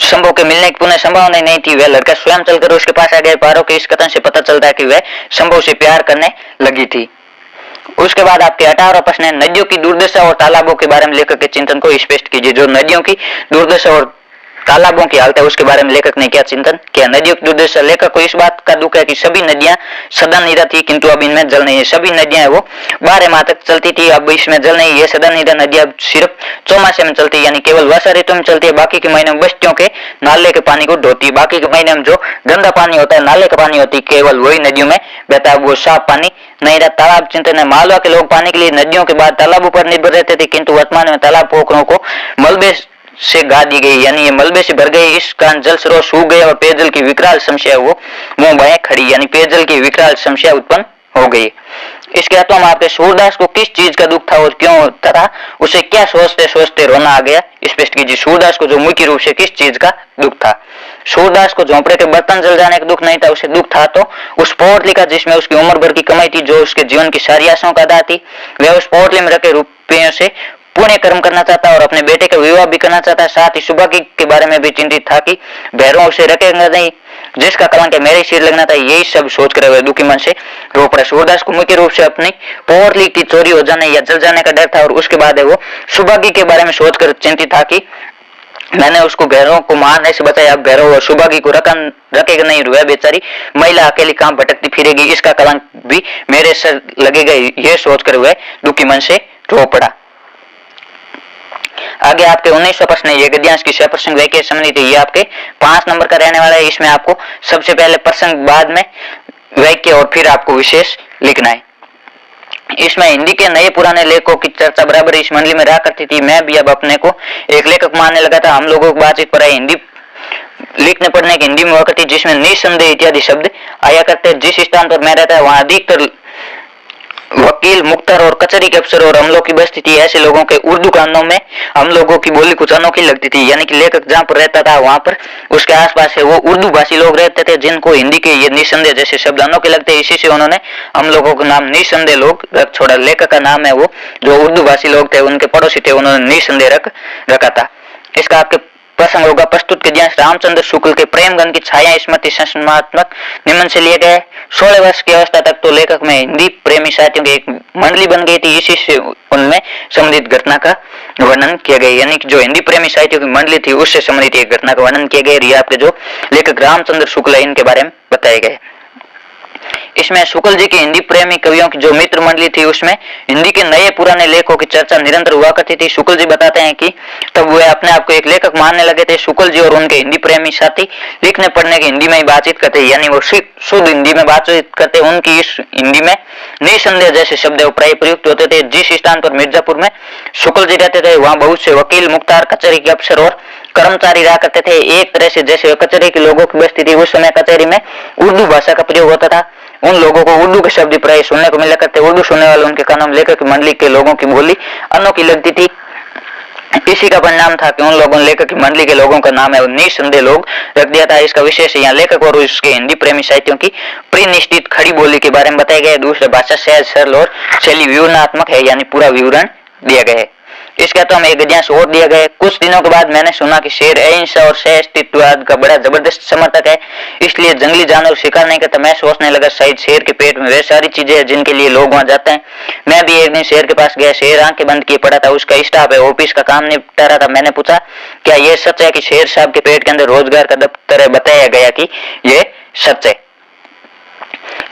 शंभु के मिलने की पुनः संभावना नहीं थी, वह लड़का स्वयं चलकर उसके पास आ गया। पारो के इस कथन से पता चलता है कि वह शंभु से प्यार करने लगी थी। उसके बाद आपके 18वां प्रश्न है, नदियों की दुर्दशा और तालाबों के बारे में लेखक के चिंतन को स्पष्ट कीजिए। जो नदियों की दुर्दशा और तालाबों की हालत है उसके बारे में लेखक ने क्या चिंतन किया। नदियों की दुर्दशा, लेखक को इस बात का दुख है कि सभी नदियां सदा निरा थी किंतु अब इनमें जल नहीं है। सभी नदियां है वो 12 माह तक चलती थी, अब इसमें जल नहीं है। सदा निरा नदियां सिर्फ चौमासे में चलती है, यानी केवल वर्षा ऋतु में चलती है। बाकी के महीने में बस्तियों के नाले के पानी को ढोती है। बाकी के महीने में जो गंदा पानी होता है, नाले का पानी होती है, केवल वही नदियों में बहता है, वो साफ पानी नहीं रहा। तालाब चिंतन है, मालवा के लोग पानी के लिए नदियों के बाद तालाबों पर निर्भर रहते थे, किंतु वर्तमान में तालाब पोखरों को मलबे से गा दी गई, यानी ये मलबे से भर गए। इस कारण जल स्रोत सूख गए और पेयजल की विकराल समस्या वो मुंह बाएं खड़ी, यानी पेयजल की विकराल समस्या उत्पन्न हो गई। इसके बाद हम आपके सूरदास को किस चीज का दुख था और क्यों होता था, उसे क्या सोचते सोचते रोना आ गया, स्पष्ट कीजिए। सूरदास को जो मुख्य रूप से किस चीज का दुख था? सूरदास को झोंपड़े के बर्तन जल जाने का दुख नहीं था, उसे दुख था तो उस पोटली का जिसमें उसकी उम्र भर की कमाई थी, जो उसके जीवन की सारी आशाओं का आधार थी। वह उस पोटली में रखे रुपयों से पुण्य कर्म करना चाहता और अपने बेटे का विवाह भी करना चाहता। साथ ही सुबह के बारे में भी चिंतित था कि भैरव उसे रखेगा नहीं, जिसका कलंक मेरे सिर लगना था। यही सब सोच कर वह दुखी मन से रो पड़ा। सूरदास को मुख्य रूप से अपनी पोटली की चोरी हो जाने या जल जाने का डर था और उसके बाद वो सुभागी के बारे में सोचकर चिंतित था कि मैंने उसको भैरव को मारने से बचाया, अब भैरव और सुभागी को रखेगा नहीं, वह बेचारी महिला अकेली कहां भटकती फिरेगी, इसका कलंक भी मेरे सर लगेगा। यह सोचकर वह दुखी मन से रो पड़ा। आगे आपके 19वां प्रश्न है, ये गद्यांश की प्रसंग वाक्य सम्मिलित है। ये आपके 5 नंबर का रहने वाला है। इसमें आपको सबसे पहले प्रसंग, बाद में वाक्य और फिर आपको विशेष लिखना है। इसमें हिंदी के नए पुराने लेखकों की चर्चा बराबर इस मंडली में रहा करती थी। मैं भी अब अपने को एक लेखक मानने लगा था। हम लोगों की बातचीत पर हिंदी लिखने पढ़ने की हिंदी में हुआ करती, जिसमें निसंदेह इत्यादि शब्द आया करते। जिस स्थान पर मैं रहता है वहां अधिकतर वकील, मुख्तार और कचहरी के अफसर और अमलों की बस्ती थी। ऐसे लोगों के उर्दू कानों में हम लोगों की बोली कुछ अनोखी लगती थी, यानी कि लेखक जहाँ पर रहता था वहां पर उसके आसपास है वो उर्दू भाषी लोग रहते थे, जिनको हिंदी के ये निसंदेह जैसे शब्द अनोखे लगते। इसी से उन्होंने हम लोगों का नाम निसंदेह लोग रख छोड़ा। लेखक का नाम है वो जो उर्दू भाषी लोग थे, उनके पड़ोसी थे, उन्होंने निसंदेह रखा था। इसका आपके प्रसंग होगा प्रस्तुत के गद्यांश रामचंद्र शुक्ल के प्रेमगंध की छाया स्मृति संस्मरणात्मक निमन से लिए गए। 16 वर्ष की अवस्था तक तो लेखक में हिंदी प्रेमी साहित्यों की एक मंडली बन गई थी। इसी से उनमें संबंधित घटना का वर्णन किया गया, यानी कि जो हिंदी प्रेमी साहित्यों की मंडली थी उससे संबंधित एक घटना का वर्णन किया गया। ये आपके जो लेखक रामचंद्र शुक्ल है इनके बारे में बताए गए। इसमें शुक्ल जी की हिंदी प्रेमी कवियों की जो मित्र मंडली थी उसमें हिंदी के नए पुराने लेखकों की चर्चा निरंतर हुआ करती थी। शुक्ल जी बताते हैं कि तब वे अपने आप को एक लेखक मानने लगे थे। शुक्ल जी और उनके हिंदी प्रेमी साथी लिखने पढ़ने की हिंदी में ही बातचीत करते, यानी वो शुद्ध हिंदी में बातचीत करते। उनकी इस हिंदी में निसंदेह जैसे शब्द प्राय प्रयुक्त होते थे। जिस स्थान पर मिर्जापुर में शुक्ल जी रहते थे वहां बहुत से वकील, मुख्तार, कचहरी के अफसर और कर्मचारी रहा करते थे। एक तरह से जैसे कचहरी के लोगों की बस्ती थी, उस समय कचहरी में उर्दू भाषा का प्रयोग होता था। उन लोगों को उर्दू के शब्द प्राय सुनने को मिला करते। उर्दू सुनने वाले उनके कानों में लेखक की मंडली के लोगों की बोली अनोखी लगती थी। इसी का परिणाम था कि उन लोगों ने लेखक की मंडली के लोगों का नाम है निसंदेह लोग रख दिया था। इसका विशेष यहाँ लेखक और उसके हिंदी प्रेमी साहित्यों की प्रिनिश्चित खड़ी बोली के बारे में बताया गया है। दूसरा भाषा सहज, सरल और शैली विवरणात्मक है, यानी पूरा विवरण दिया गया है। इसका तो हमें एक गद्यांश और दिया गया है। कुछ दिनों के बाद मैंने सुना कि शेर अहिंसा और सहअस्तित्ववाद का बड़ा जबरदस्त समर्थक है, इसलिए जंगली जानवर शिकार नहीं करता। मैं सोचने लगा शायद शेर के पेट में वे सारी चीजें हैं जिनके लिए लोग वहां जाते हैं। मैं भी एक दिन शेर के पास गया। शेर आंखें बंद किए पड़ा था, उसका स्टाफ है, ऑफिस का काम निपटा रहा था। मैंने पूछा क्या यह सच है कि शेर साहब के पेट के अंदर रोजगार का दफ्तर है? बताया गया कि यह सच है।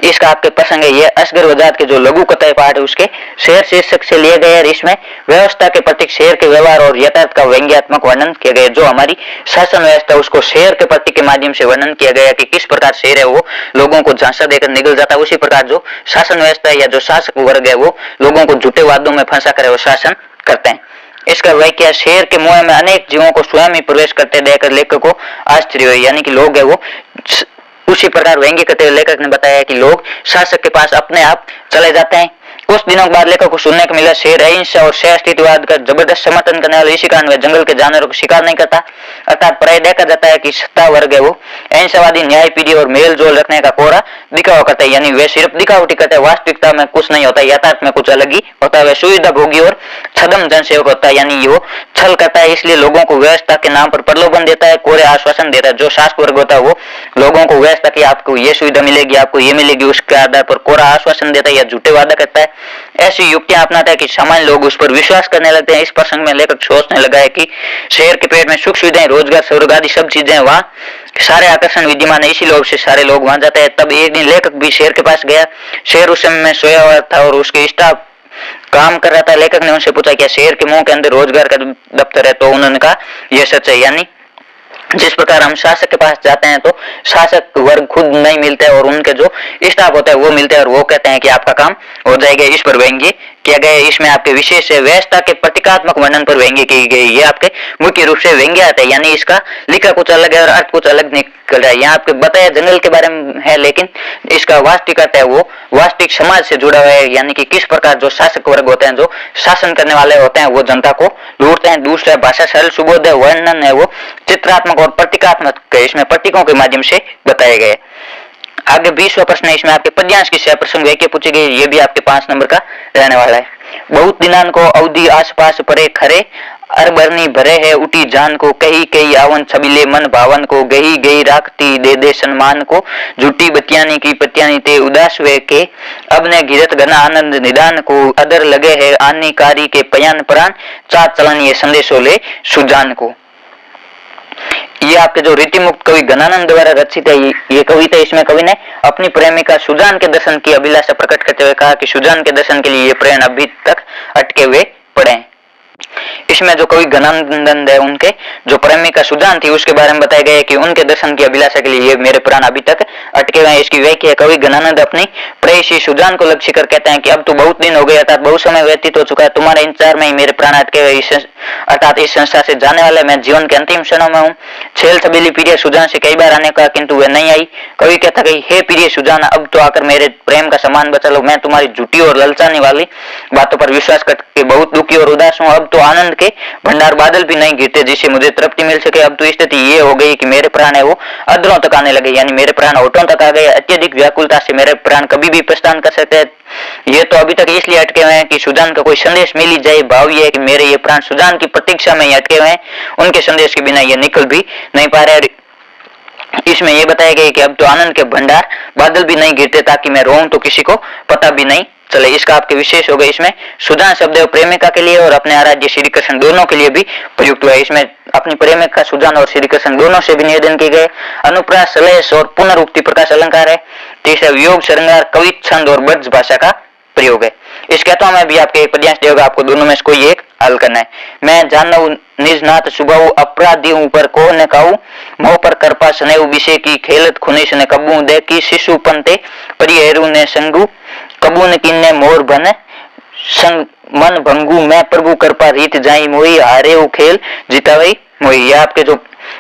इसका आपके प्रसंग है, ये असगर वजात के जो लघु कथाएं पाठ है उसके शेर शीर्षक से लिए गए। इसमें व्यवस्था के प्रतीक शेर के व्यवहार और यथार्थ का व्यंग्यात्मक वर्णन किया गया। जो हमारी शासन व्यवस्था उसको शेर के प्रतीक के माध्यम से वर्णन किया गया कि किस प्रकार शेर है वो लोगों को झांसा देकर निकल जाता है। उसी प्रकार जो शासन व्यवस्था या जो शासक वर्ग है वो लोगों को झूठे वादों में फंसा कर वो शासन करते हैं। इसका वाक्य शेर के मुंह में अनेक जीवों को स्वयं ही प्रवेश करते देखकर लेखक को आश्चर्य हुआ, यानी कि लोग है वो उसी प्रकार व्यंग्य करते हुए लेखक ने बताया कि लोग शासक के पास अपने आप चले जाते हैं। कुछ दिनों के बाद लेखक को सुनने को मिला शेर अहिंसा और सहअस्तित्ववाद का जबरदस्त समर्थन करने वाले, इसी कारण वह जंगल के जानवरों को शिकार नहीं करता। अर्थात प्राय देखा जाता है कि सत्ता वर्ग है वो अहिंसावादी, न्याय पीढ़ी और मेल जोल रखने का कोरा दिखावा करता है, यानी वे सिर्फ दिखावटी करते हैं। वास्तविकता में कुछ नहीं होता, यथार्थ में कुछ अलग ही होता है। वह सुविधा भोगी और छदम जनसेवक होता है, यानी वो छल करता है, इसलिए लोगों को व्यवस्था के नाम पर प्रलोभन देता है, कोरे आश्वासन देता है। जो शासक वर्ग होता है वो लोगों को व्यवस्था की आपको ये सुविधा मिलेगी, आपको ये मिलेगी, उसके आधार पर कोरा आश्वासन देता है या झूठे वादा करता है। ऐसी युक्तियां अपनाता है कि सामान्य लोग उस पर विश्वास करने लगते हैं। इस प्रसंग में लेखक सोचने लगा है कि शेर के पेट में सुख सुविधाएं, रोजगार, स्वर्ग आदि सब चीजें, वहाँ सारे आकर्षण विद्यमान है, इसी लोभ से सारे लोग वहां जाते हैं। तब एक दिन लेखक भी शेर के पास गया। शेर उस समय में सोया हुआ था और उसके स्टाफ काम कर रहा था। लेखक ने उनसे पूछा, क्या शेर के मुंह के अंदर रोजगार का दफ्तर है? तो उन्होंने कहा, यह सच है। यानी जिस प्रकार हम शासक के पास जाते हैं तो शासक वर्ग खुद नहीं मिलते और उनके जो स्टाफ होता है वो मिलते हैं और वो कहते हैं कि आपका काम हो जाएगा। इस पर व्यंग्य किया गया। इसमें आपके विशेष व्यवस्था के प्रतीकात्मक वर्णन पर व्यंग्य की गई। ये आपके मुख्य रूप से व्यंग्य आता है, यानी इसका लिखा कुछ अलग है और अर्थ कुछ अलग निकल रहा है। यहाँ आपको बताया जंगल के बारे में है, लेकिन इसका वास्तविक अर्थ है वो वास्तविक समाज से जुड़ा हुआ है, यानी कि किस प्रकार जो शासक वर्ग होते हैं, जो शासन करने वाले होते हैं, वो जनता को लूटते हैं। दूसरा भाषा सरल सुबोध है, वर्णन है वो चित्रात्मक और प्रतीकात्मक है, इसमें प्रतीकों के माध्यम से बताए गए। आगे 20वां प्रश्न है, इसमें आपके पद्यांश की प्रसंग वाक्य पूछे गए। ये भी आपके 5 नंबर का रहने वाला है। बहुत दिनान को अवधि आसपास परे खरे, अरबरनी भरे है उठी जान को, कही कही आवन छबिले मन भावन को, गही गही राखती दे दे सम्मान को, झूठी बतियानी की पतियानी ते उदास वे के, अब ने गिरत घना आनंद निदान को, अदर लगे है आनिकारी के पयान प्राण, चार चलन ये संदेशो ले सुजान को। ये आपके जो रीति मुक्त कवि घनानंद द्वारा रचित है ये कविता। इसमें कवि ने अपनी प्रेमिका सुजान के दर्शन की अभिलाषा प्रकट करते हुए कहा कि सुजान के दर्शन के लिए ये प्राण अभी तक अटके हुए पड़े हैं। इसमें जो कवि घनानंद है उनके जो प्रेमिका सुजान थी उसके बारे में बताया गया है कि उनके दर्शन की अभिलाषा के लिए ये मेरे प्राण अभी तक अटके हुए हैं। इसकी व्याख्या कवि घनानंद अपनी प्रेयसी सुजान को लक्ष्य कर कहते हैं कि अब तो बहुत दिन हो गए, अर्थात बहुत समय व्यतीत हो चुका है, तुम्हारे इंतजार में ही मेरे प्राण अटके हुए, अर्थात इस संसार से जाने वाले मैं जीवन के अंतिम क्षणों में हूँ। छेल छबीली प्रिय सुजान से कई बार आने का, किंतु वे नहीं आई। कवि कहता कि हे प्रिय सुजान, अब तो आकर मेरे प्रेम का सम्मान बचा लो। मैं तुम्हारी झूठी और ललचाने वाली बातों पर विश्वास करके बहुत दुखी और उदास हूँ। अब तो आनंद के भंडार बादल भी नहीं गिरते जिससे मुझे तृप्ति मिल सके। अब तो स्थिति ये हो गई कि मेरे प्राण है वो अधरों तक आने लगे, यानी मेरे प्राण होठों तक आ गए। अत्यधिक व्याकुलता से मेरे प्राण कभी भी प्रस्थान कर सकते हैं। ये तो अभी तक इसलिए अटके हुए हैं कि सुजान का कोई संदेश मिल ही जाए। भाव ये है कि मेरे ये प्राण सुजान की प्रतीक्षा में ही अटके हुए हैं, उनके संदेश के बिना ये निकल भी नहीं पा रहे। इसमें यह बताया गया कि अब तो आनंद के भंडार बादल भी नहीं गिरते, ताकि मैं रोऊं तो किसी को पता भी नहीं चले। इसका आपके विशेष हो गए। इसमें सुजान शब्द प्रेमिका के लिए और अपने आराध्य श्री कृष्ण दोनों के लिए भी प्रयुक्त हुआ है। इसमें अपनी प्रेमिका सुजान और श्री कृष्ण दोनों से भी निवेदन किए गए। अनुप्रास, सलेश और पुनरुक्ति प्रकाश अलंकार है। तीसरा वियोग, श्रृंगार, कवि, छंद और ब्रज भाषा का प्रयोग है। इस कहता में भी आपके एक पद्यांश देगा, आपको दोनों में से कोई एक हल करना है। मैं जानऊ निज नाथ सुभाऊ, अपराधी ऊपर को न काऊ, मोह पर कृपा स्नेह विषय की, खेलत खुनिश ने कबू दे की, शिशु पंते परिहेरु ने संगु, कबू न किन्ने मोर बन संग मन भंगू, मैं प्रभु कृपा रीत जाई मोई, हारे वो खेल जितावई मोई। ये आपके जो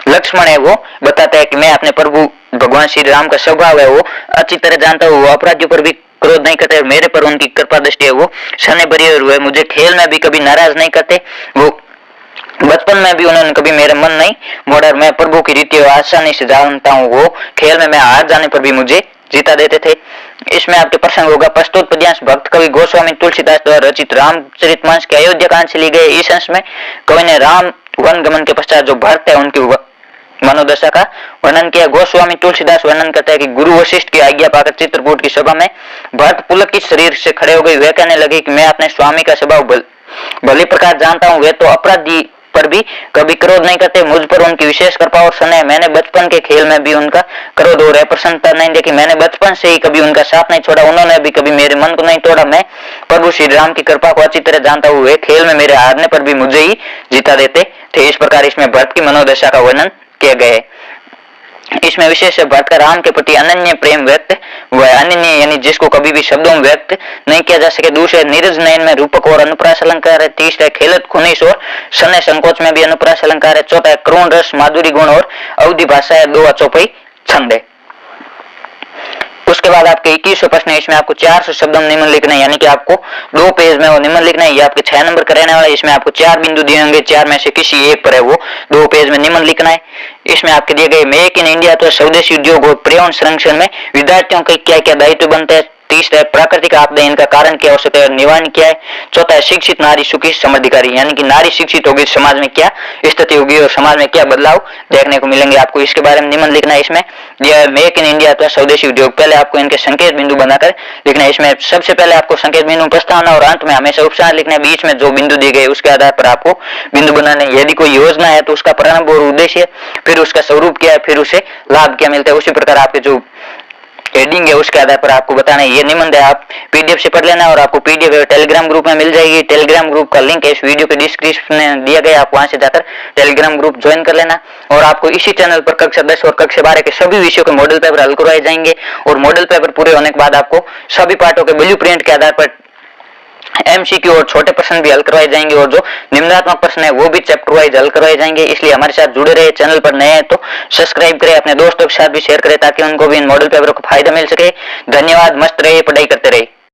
लक्ष्मण है वो बताता है कि मैं अपने प्रभु भगवान श्री राम का स्वभाव है वो अच्छी तरह जानता हूँ। वो अपराधियों पर भी क्रोध नहीं करते, मेरे पर उनकी कृपा दृष्टि है वो सने भरे हुए, मुझे खेल में भी कभी नाराज नहीं करते। वो बचपन में भी उन्होंने कभी मेरे मन नहीं मोड़ा। मैं प्रभु की रीति आसानी से जानता हूँ। वो खेल में मैं हार जाने पर भी मुझे जीता देते थे। इसमें आपके प्रसंग होगा प्रस्तुत पद्यांश भक्त कवि गोस्वामी तुलसीदास द्वारा रचित रामचरितमानस के अयोध्या कांड से ली गए। इस अंश में कवि ने राम वन गमन के पश्चात जो भरत है उनकी मनोदशा का वर्णन किया। गोस्वामी तुलसीदास वर्णन करता है कि गुरु वशिष्ठ की आज्ञा पाकर चित्रकूट की सभा में भरत पुलकित शरीर से खड़े हो गए। वे कहने लगे कि मैं अपने स्वामी का स्वभाव भली प्रकार जानता हूँ। वे तो अपराधी पर भी कभी क्रोध नहीं करते, मुझ पर उनकी विशेष कृपा और स्नेह। मैंने बचपन के खेल में भी उनका क्रोध और प्रसन्नता नहीं देखी। मैंने बचपन से ही कभी उनका साथ नहीं छोड़ा, उन्होंने भी कभी मेरे मन को नहीं तोड़ा। मैं प्रभु श्री राम की कृपा को अच्छी तरह जानता हूँ। वे खेल में मेरे हारने पर भी मुझे ही जीता देते थे। इस प्रकार इसमें भरत की मनोदशा का वर्णन किया गया। इसमें विशेष भरत का राम के प्रति अनन्य प्रेम व्यक्त हुआ है। अनन्य यानी जिसको कभी भी शब्दों में व्यक्त नहीं किया जा सके। दूसरे नीरज नयन में रूपक और अनुप्रास अलंकार है। तीसरा खेलत खुनिश और सने संकोच में भी अनुप्रास अलंकार है। चौथा क्रोण रस माधुरी गुण और अवधि भाषा है। 2 चौपाई छंद है। उसके बाद आपके 21वां प्रश्न है। इसमें आपको 400 शब्दों में निम्न लिखना है, यानी कि आपको 2 पेज में वो निम्न लिखना है। ये आपके 6 नंबर का रहने वाला है। इसमें आपको 4 बिंदु दिए होंगे, 4 में से किसी एक पर है वो 2 पेज में निम्न लिखना है। इसमें आपके दिए गए मेक इन इंडिया तो स्वदेशी उद्योग और पर्यावरण संरक्षण में विद्यार्थियों के क्या क्या दायित्व बनते हैं, तीसरा है प्राकृतिक आपदा, इनका कारण क्या हो सकता है, निवारण क्या है। चौथा है शिक्षित नारी सुखी समृद्धिकारी, यानी कि नारी शिक्षित होगी समाज में क्या स्थिति होगी और समाज में क्या बदलाव देखने को मिलेंगे। आपको इसके बारे में निबंध लिखना है। इसमें यह मेक इन इंडिया अथवा स्वदेशी उद्योग, पहले आपको इनके संकेत बिंदु बनाकर लिखना है। इसमें सबसे पहले आपको संकेत बिंदु, प्रस्तावना और अंत में हमेशा उपसार लिखना है। बीच में जो बिंदु दिए गए उसके आधार पर आपको बिंदु बनाने। यदि कोई योजना है तो उसका प्रारंभ और उद्देश्य, फिर उसका स्वरूप क्या है, फिर उसे लाभ क्या मिलता है। उसी प्रकार आपके जो हेडिंग है उसके आधार पर आपको बताना है। ये निबंध है, आप पीडीएफ से पढ़ लेना और आपको पीडीएफ टेलीग्राम ग्रुप में मिल जाएगी। टेलीग्राम ग्रुप का लिंक है इस वीडियो के डिस्क्रिप्शन में दिया गया, आप वहां से जाकर टेलीग्राम ग्रुप ज्वाइन कर लेना। और आपको इसी चैनल पर कक्षा 10 और कक्षा 12 के सभी विषयों के मॉडल पेपर हल करवाए जाएंगे और मॉडल पेपर पूरे होने के बाद आपको सभी पाठों के ब्लू प्रिंट के आधार पर एमसीक्यू और छोटे प्रश्न भी हल करवाए जाएंगे और जो निम्नात्मक प्रश्न है वो भी चैप्टर वाइज हल करवाए जाएंगे। इसलिए हमारे साथ जुड़े रहे। चैनल पर नए हैं तो सब्सक्राइब करें, अपने दोस्तों के साथ भी शेयर करें ताकि उनको भी इन मॉडल पेपर को फायदा मिल सके। धन्यवाद। मस्त रहिए, पढ़ाई करते रहिए।